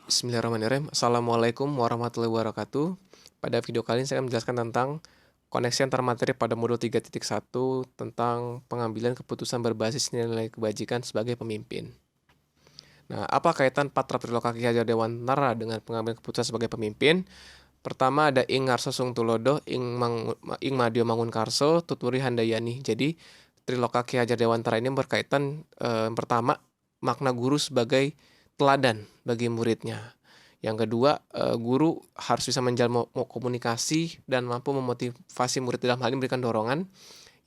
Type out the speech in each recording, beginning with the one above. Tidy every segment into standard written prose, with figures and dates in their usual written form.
Bismillahirrahmanirrahim. Assalamualaikum warahmatullahi wabarakatuh. Pada video kali ini saya akan menjelaskan tentang koneksi antar materi pada modul 3.1 tentang pengambilan keputusan berbasis nilai kebajikan sebagai pemimpin. Nah, apa kaitan Patra Triloka Ki Hajar Dewantara dengan pengambilan keputusan sebagai pemimpin? Pertama ada Ing Ngarso Sung Tulodo, Ing Madio Mangunkarso, Tuturi Handayani. Jadi Triloka Ki Hajar Dewantara ini berkaitan pertama makna guru sebagai teladan bagi muridnya. Yang kedua, guru harus bisa menjalin komunikasi dan mampu memotivasi murid dalam hal ini memberikan dorongan.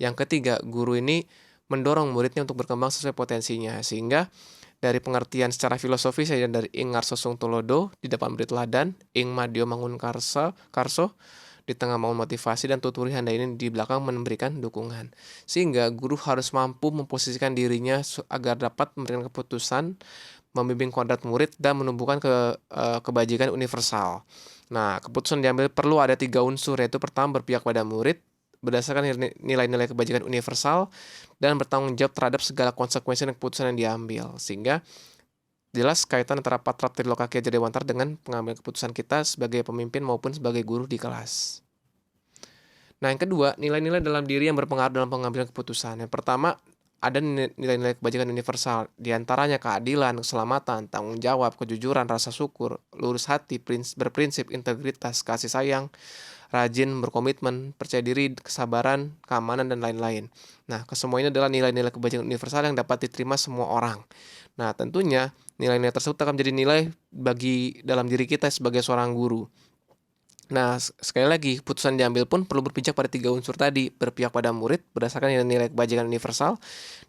Yang ketiga, guru ini mendorong muridnya untuk berkembang sesuai potensinya. Sehingga dari pengertian secara filosofis saya dari Ing Ngarso Sung Tulodo di depan beri teladan, Ing Madio Karso di tengah membangun motivasi, dan Tuturi Handayani di belakang memberikan dukungan. Sehingga guru harus mampu memposisikan dirinya agar dapat memberikan keputusan, membimbing kodrat murid, dan menumbuhkan kebajikan universal. Nah, keputusan diambil perlu ada 3 unsur, yaitu pertama berpihak pada murid, berdasarkan nilai-nilai kebajikan universal, dan bertanggung jawab terhadap segala konsekuensi dan keputusan yang diambil. Sehingga jelas kaitan antara Patra Triloka Ki Hajar Dewantara dengan pengambilan keputusan kita sebagai pemimpin maupun sebagai guru di kelas. Nah, yang kedua, nilai-nilai dalam diri yang berpengaruh dalam pengambilan keputusan. Yang pertama, ada nilai-nilai kebajikan universal, diantaranya keadilan, keselamatan, tanggung jawab, kejujuran, rasa syukur, lurus hati, berprinsip, integritas, kasih sayang, rajin, berkomitmen, percaya diri, kesabaran, keamanan, dan lain-lain. Nah, kesemua ini adalah nilai-nilai kebajikan universal yang dapat diterima semua orang. Nah, tentunya nilai-nilai tersebut akan menjadi nilai bagi dalam diri kita sebagai seorang guru. Nah, sekali lagi, keputusan diambil pun perlu berpijak pada 3 unsur tadi, berpihak pada murid berdasarkan nilai-nilai kebajikan universal,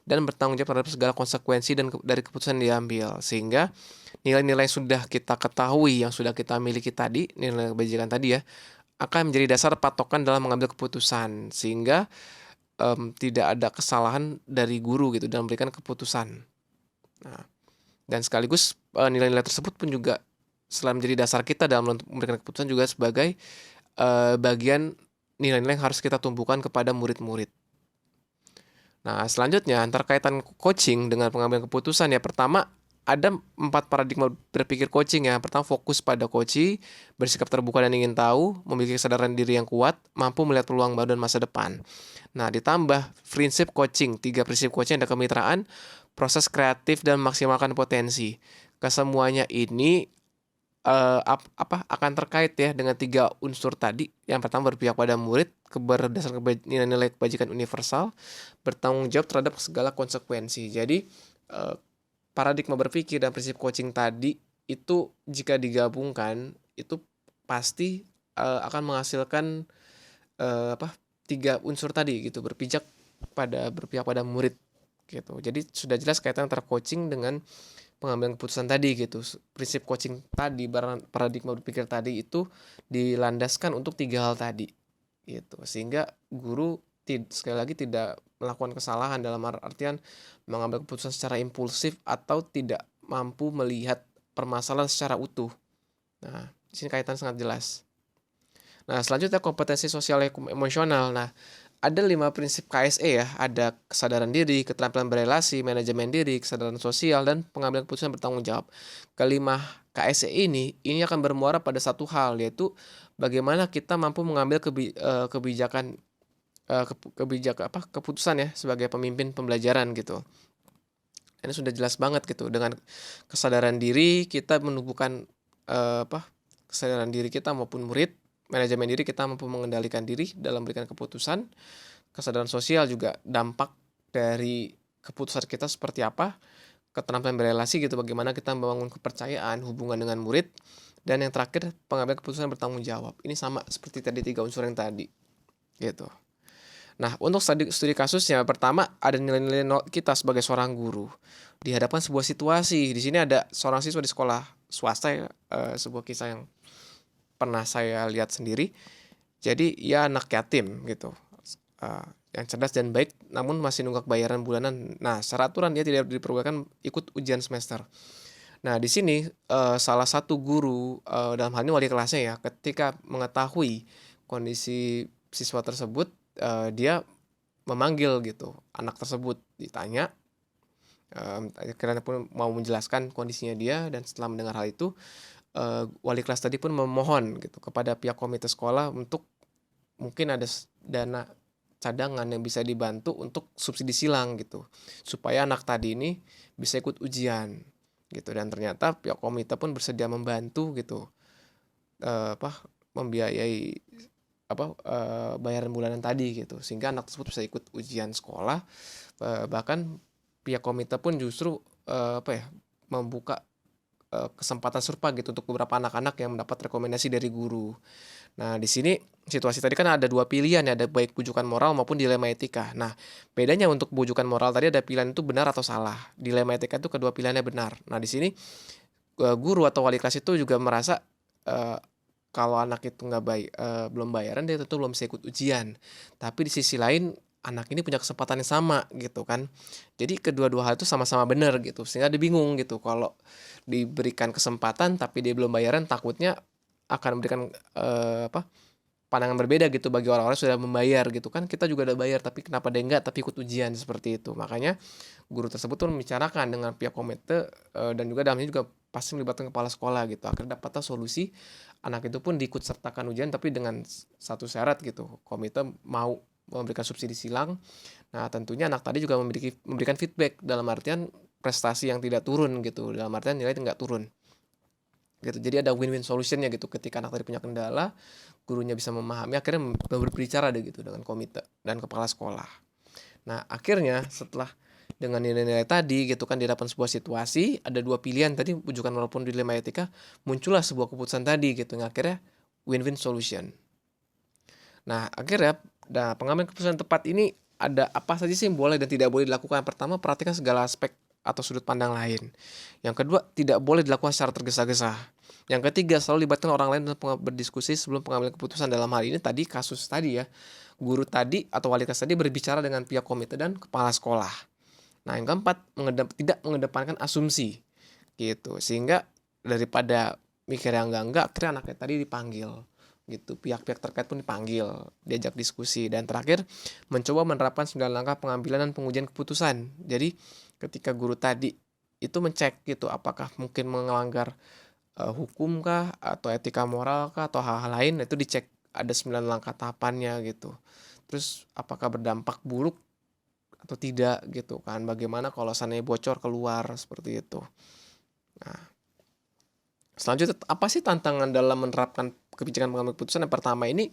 dan bertanggung jawab terhadap segala konsekuensi dari keputusan yang diambil. Sehingga nilai-nilai sudah kita ketahui, yang sudah kita miliki tadi, nilai kebajikan tadi ya, akan menjadi dasar patokan dalam mengambil keputusan. Sehingga tidak ada kesalahan dari guru gitu dalam memberikan keputusan. Nah, dan sekaligus nilai-nilai tersebut pun juga selain menjadi dasar kita dalam memberikan keputusan, juga sebagai bagian nilai-nilai yang harus kita tumbuhkan kepada murid-murid. Nah, selanjutnya antara kaitan coaching dengan pengambilan keputusan, ya pertama ada 4 paradigma berpikir coaching ya. Pertama, fokus pada coaching, bersikap terbuka dan ingin tahu, memiliki kesadaran diri yang kuat, mampu melihat peluang baru dan masa depan. Nah, ditambah prinsip coaching, 3 prinsip coaching, ada kemitraan, proses kreatif, dan memaksimalkan potensi. Kesemuanya ini akan terkait ya dengan 3 unsur tadi. Yang pertama berpihak pada murid, berdasarkan nilai-nilai kebajikan universal, bertanggung jawab terhadap segala konsekuensi. Jadi paradigma berpikir dan prinsip coaching tadi itu jika digabungkan itu pasti akan menghasilkan 3 unsur tadi gitu, berpihak pada murid gitu. Jadi sudah jelas kaitan antara coaching dengan pengambilan keputusan tadi gitu. Prinsip coaching tadi, paradigma berpikir tadi itu dilandaskan untuk 3 hal tadi gitu. Sehingga guru sekali lagi tidak melakukan kesalahan dalam artian mengambil keputusan secara impulsif atau tidak mampu melihat permasalahan secara utuh. Nah, di sini kaitan sangat jelas. Nah, selanjutnya kompetensi sosial emosional. Nah, ada 5 prinsip KSE ya, ada kesadaran diri, keterampilan berelasi, manajemen diri, kesadaran sosial, dan pengambilan keputusan bertanggung jawab. Kelima KSE ini akan bermuara pada satu hal, yaitu bagaimana kita mampu mengambil keputusan ya sebagai pemimpin pembelajaran gitu. Ini sudah jelas banget gitu, dengan kesadaran diri kita menumbuhkan kesadaran diri kita maupun murid, manajemen diri kita mampu mengendalikan diri dalam memberikan keputusan, kesadaran sosial juga dampak dari keputusan kita seperti apa, keterampilan berelasi gitu, bagaimana kita membangun kepercayaan, hubungan dengan murid, dan yang terakhir pengambilan keputusan bertanggung jawab. Ini sama seperti tadi 3 unsur yang tadi gitu. Nah, untuk studi kasusnya, pertama ada nilai-nilai kita sebagai seorang guru di hadapan sebuah situasi. Di sini ada seorang siswa di sekolah swasta ya, sebuah kisah yang pernah saya lihat sendiri. Jadi ia anak yatim gitu, yang cerdas dan baik, namun masih nunggak bayaran bulanan. Nah, secara aturan dia tidak diperbolehkan ikut ujian semester. Nah, di sini salah satu guru, dalam hal ini wali kelasnya ya, ketika mengetahui kondisi siswa tersebut, dia memanggil gitu anak tersebut, ditanya, akhirnya pun mau menjelaskan kondisinya dia, dan setelah mendengar hal itu wali kelas tadi pun memohon gitu kepada pihak komite sekolah untuk mungkin ada dana cadangan yang bisa dibantu untuk subsidi silang gitu, supaya anak tadi ini bisa ikut ujian gitu. Dan ternyata pihak komite pun bersedia membantu gitu, membiayai bayaran bulanan tadi gitu, sehingga anak tersebut bisa ikut ujian sekolah. Bahkan pihak komite pun justru membuka kesempatan serupa gitu untuk beberapa anak-anak yang mendapat rekomendasi dari guru. Nah, di sini situasi tadi kan ada dua pilihan ya, ada baik bujukan moral maupun dilema etika. Nah, bedanya untuk bujukan moral tadi ada pilihan itu benar atau salah. Dilema etika itu kedua pilihannya benar. Nah, di sini guru atau wali kelas itu juga merasa kalau anak itu belum bayaran, dia tentu belum bisa ikut ujian. Tapi di sisi lain anak ini punya kesempatan yang sama gitu kan. Jadi kedua-dua hal itu sama-sama benar gitu. Sehingga dia bingung gitu, kalau diberikan kesempatan tapi dia belum bayaran, takutnya akan memberikan pandangan berbeda gitu bagi orang-orang yang sudah membayar gitu kan. Kita juga udah bayar, tapi kenapa dia enggak tapi ikut ujian, seperti itu. Makanya guru tersebut tuh membicarakan dengan pihak komite, dan juga dalamnya juga pasti melibatkan kepala sekolah gitu. Akhirnya dapatlah solusi, anak itu pun diikut sertakan ujian tapi dengan satu syarat gitu, komite mau memberikan subsidi silang. Nah, tentunya anak tadi juga memberikan feedback dalam artian prestasi yang tidak turun gitu, dalam artian nilai nggak turun gitu. Jadi ada win-win solutionnya gitu, ketika anak tadi punya kendala, gurunya bisa memahami, akhirnya berbicara deh gitu dengan komite dan kepala sekolah. Nah, akhirnya setelah dengan nilai-nilai tadi gitu kan, di hadapan sebuah situasi ada dua pilihan tadi, bujukan walaupun dilema etika, muncullah sebuah keputusan tadi gitu yang akhirnya win-win solution. Nah, akhirnya pengambilan keputusan tepat ini ada apa saja sih yang boleh dan tidak boleh dilakukan. Pertama, perhatikan segala aspek atau sudut pandang lain. Yang kedua, tidak boleh dilakukan secara tergesa-gesa. Yang ketiga, selalu libatkan orang lain dalam berdiskusi sebelum pengambilan keputusan. Dalam hal ini tadi, kasus tadi ya, guru tadi atau wali kelas tadi berbicara dengan pihak komite dan kepala sekolah. Nah, yang keempat, tidak mengedepankan asumsi gitu, sehingga daripada mikir yang enggak, akhirnya anaknya tadi dipanggil gitu, pihak-pihak terkait pun dipanggil, diajak diskusi. Dan terakhir, mencoba menerapkan 9 langkah pengambilan dan pengujian keputusan. Jadi ketika guru tadi itu mencek gitu, apakah mungkin melanggar hukum kah, atau etika moral kah, atau hal-hal lain, itu dicek ada 9 langkah tahapannya gitu. Terus apakah berdampak buruk atau tidak gitu kan, bagaimana kalau seandainya bocor keluar, seperti itu. Nah, selanjutnya, apa sih tantangan dalam menerapkan kebijakan pengambil keputusan? Yang pertama ini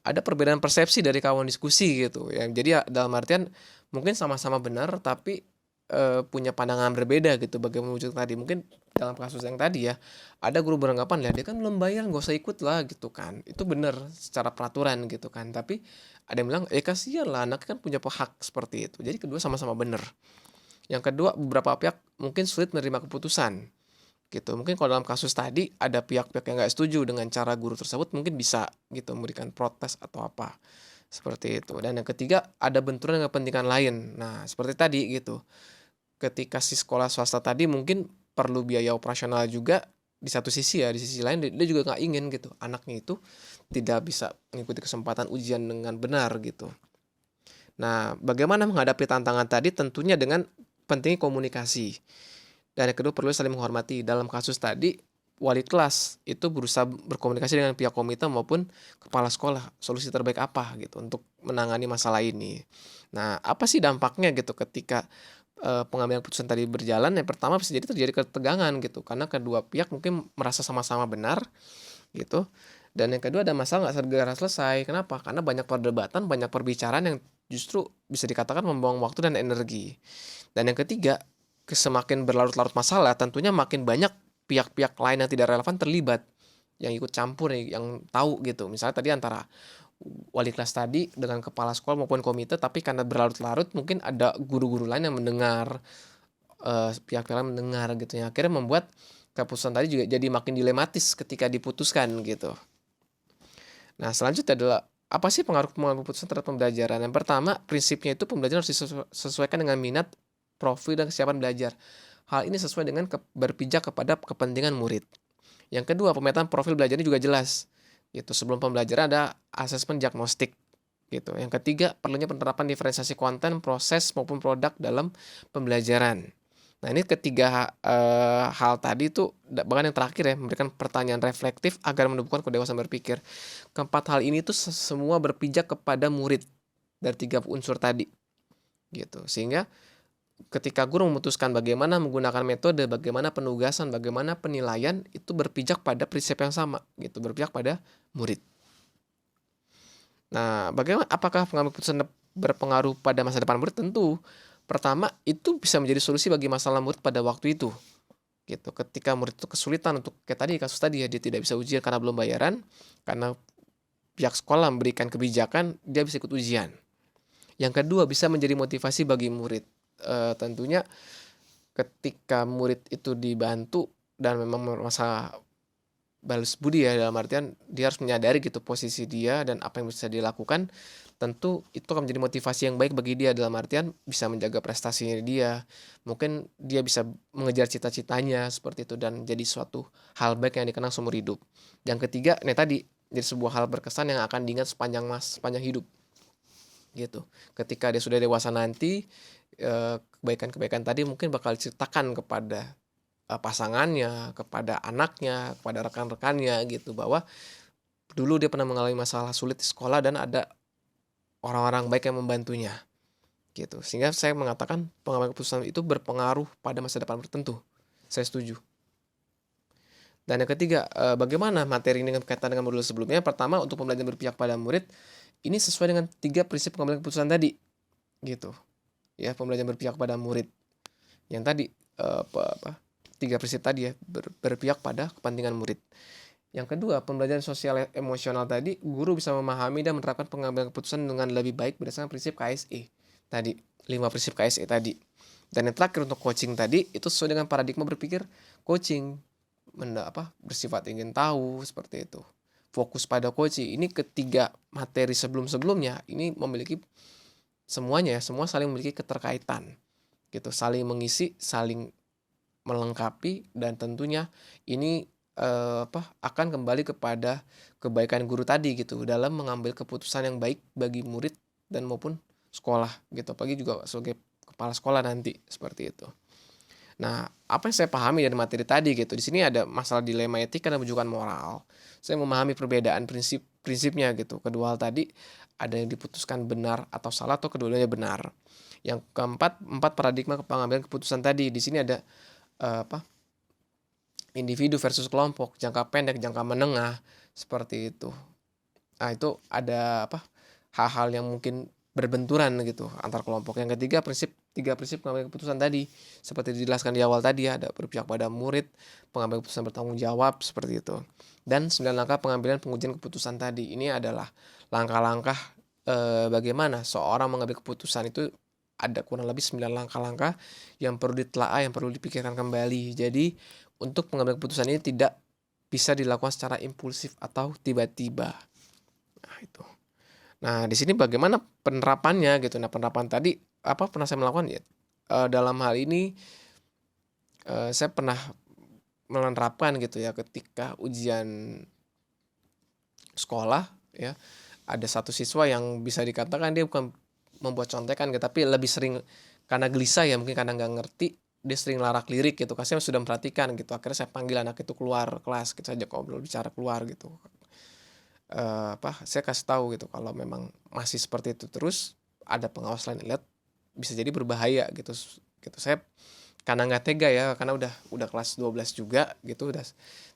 ada perbedaan persepsi dari kawan diskusi gitu ya. Jadi ya, dalam artian mungkin sama-sama benar tapi punya pandangan berbeda gitu bagaimana wujud tadi. Mungkin dalam kasus yang tadi ya, ada guru beranggapan, lah dia kan belum bayar nggak usah ikut lah gitu kan. Itu benar secara peraturan gitu kan. Tapi ada yang bilang, kasihan lah anaknya kan punya hak seperti itu. Jadi kedua sama-sama benar. Yang kedua, beberapa pihak mungkin sulit menerima keputusan gitu. Mungkin kalau dalam kasus tadi ada pihak-pihak yang nggak setuju dengan cara guru tersebut, mungkin bisa gitu memberikan protes atau apa, seperti itu. Dan yang ketiga, ada benturan dengan kepentingan lain. Nah, seperti tadi gitu, ketika si sekolah swasta tadi mungkin perlu biaya operasional juga, di satu sisi ya, di sisi lain dia juga nggak ingin gitu anaknya itu tidak bisa mengikuti kesempatan ujian dengan benar gitu. Nah, bagaimana menghadapi tantangan tadi? Tentunya dengan pentingnya komunikasi. Dan yang kedua, perlu saling menghormati. Dalam kasus tadi, wali kelas itu berusaha berkomunikasi dengan pihak komite maupun kepala sekolah, solusi terbaik apa gitu untuk menangani masalah ini. Nah, apa sih dampaknya gitu ketika pengambilan keputusan tadi berjalan? Yang pertama, bisa jadi terjadi ketegangan gitu, karena kedua pihak mungkin merasa sama-sama benar gitu. Dan yang kedua, ada masalah nggak segera selesai. Kenapa? Karena banyak perdebatan, banyak perbicaraan yang justru bisa dikatakan membuang waktu dan energi. Dan yang ketiga, semakin berlarut-larut masalah, tentunya makin banyak pihak-pihak lain yang tidak relevan terlibat, yang ikut campur, yang tahu gitu. Misalnya tadi antara wali kelas tadi dengan kepala sekolah maupun komite, tapi karena berlarut-larut mungkin ada guru-guru lain yang mendengar, pihak-pihak lain mendengar gitu, yang akhirnya membuat keputusan tadi juga jadi makin dilematis ketika diputuskan gitu. Nah, selanjutnya adalah apa sih pengaruh pengambilan keputusan terhadap pembelajaran? Yang pertama, prinsipnya itu pembelajaran harus disesuaikan dengan minat, profil, dan kesiapan belajar. Hal ini sesuai dengan berpijak kepada kepentingan murid. Yang kedua, pemetaan profil belajarnya juga jelas. Gitu. Sebelum pembelajaran ada asesmen diagnostik. Gitu. Yang ketiga, perlunya penerapan diferensiasi konten, proses maupun produk dalam pembelajaran. Nah, ini ketiga hal tadi tuh, bahkan yang terakhir ya, memberikan pertanyaan reflektif agar menumbuhkan kedewasaan berpikir. Keempat hal ini tuh semua berpijak kepada murid dari tiga unsur tadi, gitu. Sehingga ketika guru memutuskan bagaimana menggunakan metode, bagaimana penugasan, bagaimana penilaian, itu berpijak pada prinsip yang sama, gitu, berpijak pada murid. Nah, bagaimana apakah pengambil keputusan berpengaruh pada masa depan murid? Tentu. Pertama, itu bisa menjadi solusi bagi masalah murid pada waktu itu. Gitu. Ketika murid itu kesulitan untuk kayak tadi kasus tadi ya, dia tidak bisa ujian karena belum bayaran, karena pihak sekolah memberikan kebijakan, dia bisa ikut ujian. Yang kedua, bisa menjadi motivasi bagi murid. Tentunya ketika murid itu dibantu dan memang merasa balas budi ya, dalam artian dia harus menyadari gitu posisi dia dan apa yang bisa dilakukan, tentu itu akan menjadi motivasi yang baik bagi dia, dalam artian bisa menjaga prestasinya dia, mungkin dia bisa mengejar cita-citanya seperti itu dan jadi suatu hal baik yang dikenang seumur hidup. Yang ketiga, ini tadi jadi sebuah hal berkesan yang akan diingat sepanjang hidup gitu. Ketika dia sudah dewasa nanti, kebaikan-kebaikan tadi mungkin bakal diceritakan kepada pasangannya, kepada anaknya, kepada rekan-rekannya gitu, bahwa dulu dia pernah mengalami masalah sulit di sekolah dan ada orang-orang baik yang membantunya gitu. Sehingga saya mengatakan pengambilan keputusan itu berpengaruh pada masa depan tertentu. Saya setuju. Dan yang ketiga, bagaimana materi ini dengan kaitan dengan modul sebelumnya? Pertama, untuk pembelajaran berpihak pada murid, ini sesuai dengan 3 prinsip pengambilan keputusan tadi gitu. Ya, pembelajaran berpihak pada murid. Yang tadi 3 prinsip tadi ya, berpihak pada kepentingan murid. Yang kedua, pembelajaran sosial emosional tadi, guru bisa memahami dan menerapkan pengambilan keputusan dengan lebih baik berdasarkan prinsip KSE tadi, 5 prinsip KSE tadi. Dan yang terakhir untuk coaching tadi, itu sesuai dengan paradigma berpikir coaching, bersifat ingin tahu seperti itu. Fokus pada coaching. Ini ketiga materi sebelum-sebelumnya ini memiliki semuanya ya, semua saling memiliki keterkaitan gitu, saling mengisi, saling melengkapi, dan tentunya ini akan kembali kepada kebaikan guru tadi gitu dalam mengambil keputusan yang baik bagi murid dan maupun sekolah gitu, apalagi juga sebagai kepala sekolah nanti seperti itu. Nah, apa yang saya pahami dari materi tadi gitu, di sini ada masalah dilema etika dan rujukan moral. Saya memahami perbedaan prinsipnya gitu. Kedua hal tadi ada yang diputuskan benar atau salah, atau keduanya benar. Yang keempat, 4 paradigma pengambilan keputusan tadi. Di sini ada individu versus kelompok, jangka pendek, jangka menengah, seperti itu. Nah, itu ada hal-hal yang mungkin berbenturan gitu antar kelompok. Yang ketiga, tiga prinsip pengambilan keputusan tadi, seperti dijelaskan di awal tadi, ada berpihak pada murid, pengambilan keputusan bertanggung jawab, seperti itu. Dan 9 langkah pengambilan pengujian keputusan tadi. Ini adalah langkah-langkah bagaimana seorang mengambil keputusan itu, ada kurang lebih 9 langkah-langkah yang perlu ditelaah, yang perlu dipikirkan kembali. Jadi untuk pengambilan keputusan ini tidak bisa dilakukan secara impulsif atau tiba-tiba. Nah, itu. Nah, di sini bagaimana penerapannya gitu. Nah, penerapan tadi pernah saya melakukan ya. Dalam hal ini saya pernah menerapkan gitu ya, ketika ujian sekolah ya, ada satu siswa yang bisa dikatakan dia bukan membuat contekan gitu, tapi lebih sering karena gelisah ya, mungkin karena nggak ngerti, dia sering larak lirik gitu. Saya sudah memperhatikan gitu. Akhirnya saya panggil anak itu keluar kelas, kita ajak ngobrol, bicara keluar gitu. Saya kasih tahu gitu, kalau memang masih seperti itu terus, ada pengawas lain lihat, bisa jadi berbahaya gitu. Saya karena nggak tega ya, karena udah kelas 12 juga gitu, udah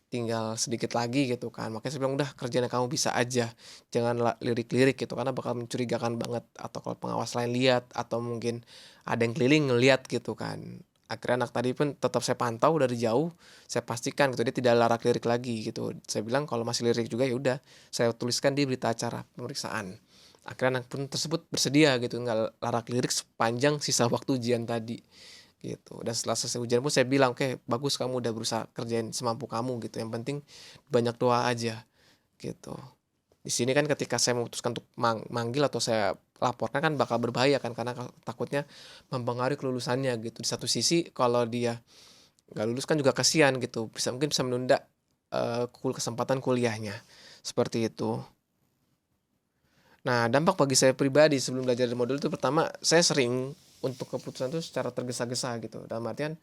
tinggal sedikit lagi gitu kan, makanya saya bilang udah, kerjanya kamu bisa aja, jangan lirik-lirik gitu, karena bakal mencurigakan banget, atau kalau pengawas lain lihat, atau mungkin ada yang keliling ngelihat gitu kan. Akhirnya anak tadi pun tetap saya pantau dari jauh, saya pastikan gitu dia tidak larak lirik lagi gitu. Saya bilang kalau masih lirik juga ya udah, saya tuliskan di berita acara pemeriksaan. Akhirnya anak pun tersebut bersedia gitu, nggak larak lirik sepanjang sisa waktu ujian tadi gitu. Dan setelah selesai ujian pun saya bilang, oke, bagus, kamu udah berusaha kerjain semampu kamu gitu, yang penting banyak doa aja gitu. Di sini kan ketika saya memutuskan untuk manggil atau saya laporkan kan bakal berbahaya kan, karena takutnya mempengaruhi kelulusannya gitu. Di satu sisi kalau dia nggak lulus kan juga kasihan gitu, mungkin bisa menunda kesempatan kuliahnya seperti itu. Nah, dampak bagi saya pribadi sebelum belajar dari modul itu, pertama, saya sering untuk keputusan itu secara tergesa-gesa gitu. Dalam artian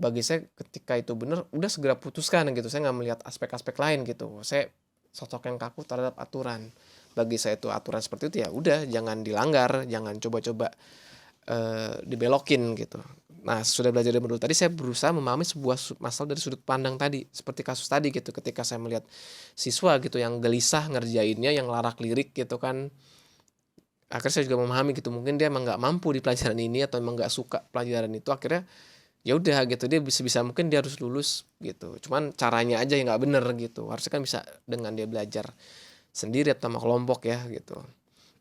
bagi saya ketika itu benar udah segera putuskan gitu. Saya nggak melihat aspek-aspek lain gitu. Saya sosok yang kaku terhadap aturan. Bagi saya itu aturan seperti itu ya udah jangan dilanggar, jangan coba-coba dibelokin gitu. Nah, sudah belajar dari modul tadi saya berusaha memahami sebuah masalah dari sudut pandang tadi, seperti kasus tadi gitu. Ketika saya melihat siswa gitu yang gelisah ngerjainnya, yang larak-lirik gitu kan, akhirnya saya juga memahami gitu. Mungkin dia emang nggak mampu di pelajaran ini atau emang nggak suka pelajaran itu. Akhirnya ya udah gitu dia bisa mungkin dia harus lulus gitu. Cuman caranya aja yang nggak bener gitu. Harusnya kan bisa dengan dia belajar sendiri atau sama kelompok ya gitu.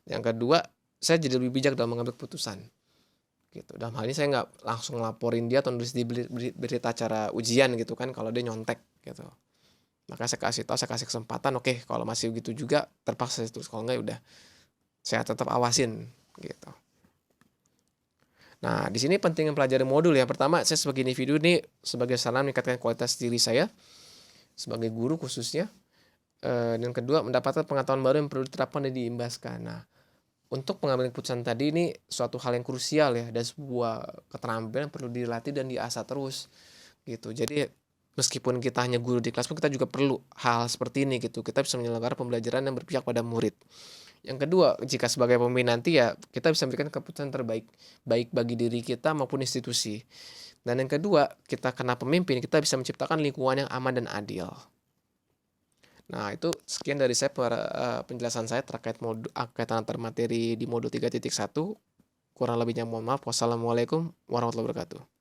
Yang kedua, saya jadi lebih bijak dalam mengambil keputusan gitu. Dalam hal ini saya nggak langsung laporin dia atau nulis di berita acara ujian gitu kan kalau dia nyontek gitu. Maka saya kasih tahu, saya kasih kesempatan, oke kalau masih gitu juga terpaksa itu, kalau enggak ya udah saya tetap awasin gitu. Nah, di sini pentingnya pelajari modul ya. Pertama, saya sebagai individu ini sebagai sarana meningkatkan kualitas diri saya sebagai guru khususnya. Dan kedua, mendapatkan pengetahuan baru yang perlu diterapkan dan diimbaskan. Nah, untuk pengambilan keputusan tadi ini suatu hal yang krusial ya, dan sebuah keterampilan yang perlu dilatih dan diasah terus gitu. Jadi meskipun kita hanya guru di kelas pun kita juga perlu hal seperti ini gitu. Kita bisa menyelenggarakan pembelajaran yang berpihak pada murid. Yang kedua, jika sebagai pemimpin nanti ya kita bisa memberikan keputusan terbaik baik bagi diri kita maupun institusi. Dan yang kedua, kita kena pemimpin, kita bisa menciptakan lingkungan yang aman dan adil. Nah, itu sekian dari saya penjelasan saya terkait antar materi di modul 3.1. Kurang lebihnya mohon maaf. Wassalamualaikum warahmatullahi wabarakatuh.